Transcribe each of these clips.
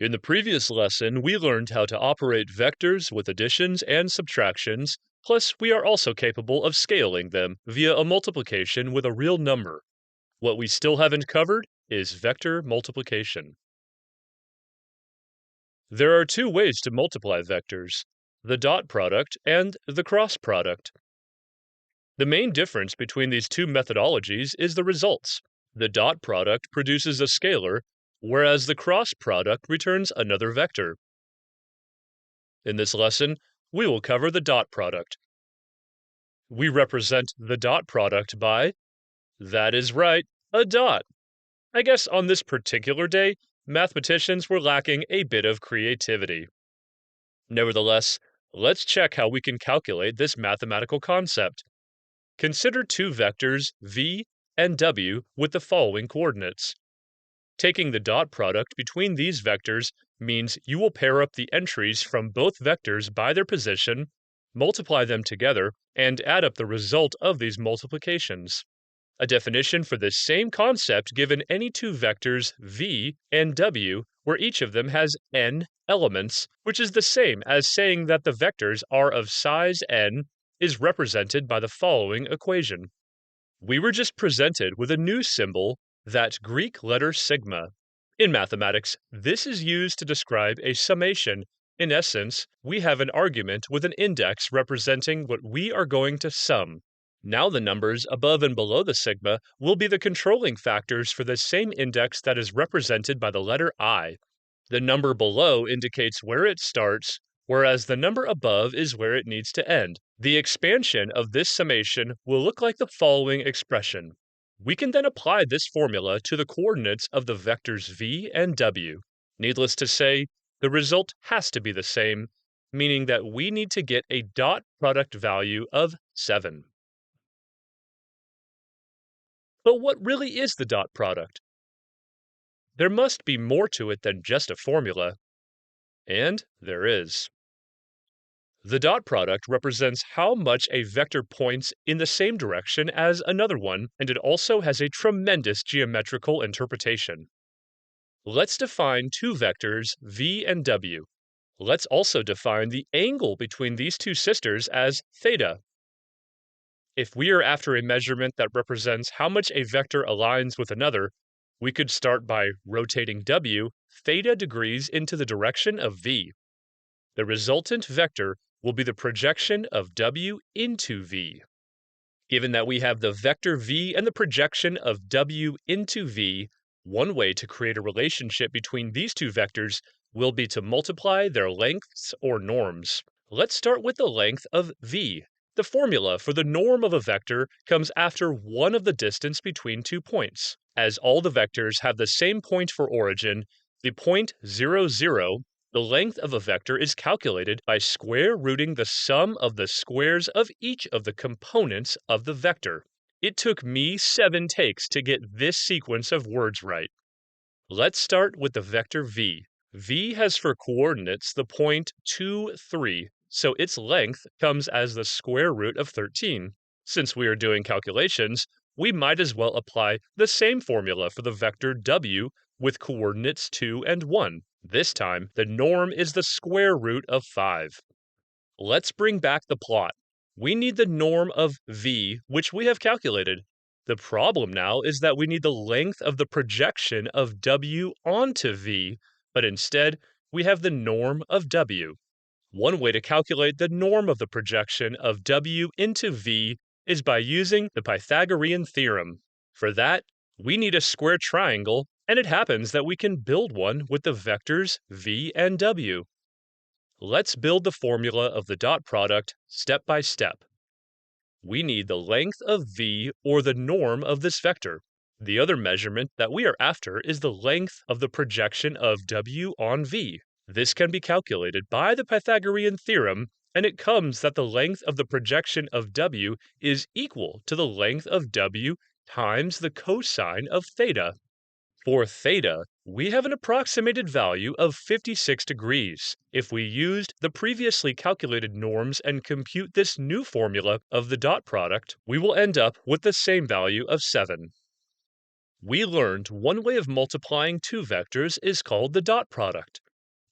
In the previous lesson, we learned how to operate vectors with additions and subtractions, plus we are also capable of scaling them via a multiplication with a real number. What we still haven't covered is vector multiplication. There are two ways to multiply vectors, the dot product and the cross product. The main difference between these two methodologies is the results. The dot product produces a scalar, whereas the cross product returns another vector. In this lesson, we will cover the dot product. We represent the dot product by, that is right, a dot. I guess on this particular day, mathematicians were lacking a bit of creativity. Nevertheless, let's check how we can calculate this mathematical concept. Consider two vectors v and w with the following coordinates. Taking the dot product between these vectors means you will pair up the entries from both vectors by their position, multiply them together, and add up the result of these multiplications. A definition for this same concept given any two vectors v and w where each of them has n elements, which is the same as saying that the vectors are of size n, is represented by the following equation. We were just presented with a new symbol, that Greek letter sigma. In mathematics, this is used to describe a summation. In essence, we have an argument with an index representing what we are going to sum. Now the numbers above and below the sigma will be the controlling factors for the same index that is represented by the letter I. The number below indicates where it starts, whereas the number above is where it needs to end. The expansion of this summation will look like the following expression. We can then apply this formula to the coordinates of the vectors v and w. Needless to say, the result has to be the same, meaning that we need to get a dot product value of 7. But what really is the dot product? There must be more to it than just a formula. And there is. The dot product represents how much a vector points in the same direction as another one, and it also has a tremendous geometrical interpretation. Let's define two vectors, v and w. Let's also define the angle between these two sisters as theta. If we are after a measurement that represents how much a vector aligns with another, we could start by rotating w theta degrees into the direction of v. The resultant vector will be the projection of w into v. Given that we have the vector v and the projection of w into v, one way to create a relationship between these two vectors will be to multiply their lengths or norms. Let's start with the length of v. The formula for the norm of a vector comes after one of the distance between 2 points. As all the vectors have the same point for origin, the point 0, 0, the length of a vector is calculated by square rooting the sum of the squares of each of the components of the vector. It took me 7 takes to get this sequence of words right. Let's start with the vector v. V has for coordinates the point 2, 3, so its length comes as the square root of 13. Since we are doing calculations, we might as well apply the same formula for the vector w with coordinates 2 and 1. This time, the norm is the square root of 5. Let's bring back the plot. We need the norm of v, which we have calculated. The problem now is that we need the length of the projection of w onto v, but instead, we have the norm of w. One way to calculate the norm of the projection of w into v is by using the Pythagorean theorem. For that, we need a square triangle, and it happens that we can build one with the vectors v and w. Let's build the formula of the dot product step by step. We need the length of v or the norm of this vector. The other measurement that we are after is the length of the projection of w on v. This can be calculated by the Pythagorean theorem, and it comes that the length of the projection of w is equal to the length of w times the cosine of theta. For theta, we have an approximated value of 56 degrees. If we used the previously calculated norms and compute this new formula of the dot product, we will end up with the same value of 7. We learned one way of multiplying two vectors is called the dot product.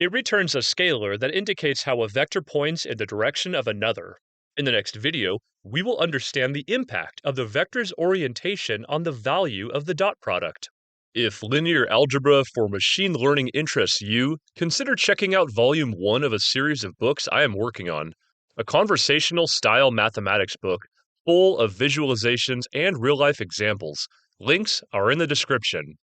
It returns a scalar that indicates how a vector points in the direction of another. In the next video, we will understand the impact of the vector's orientation on the value of the dot product. If linear algebra for machine learning interests you, consider checking out Volume 1 of a series of books I am working on, a conversational-style mathematics book full of visualizations and real-life examples. Links are in the description.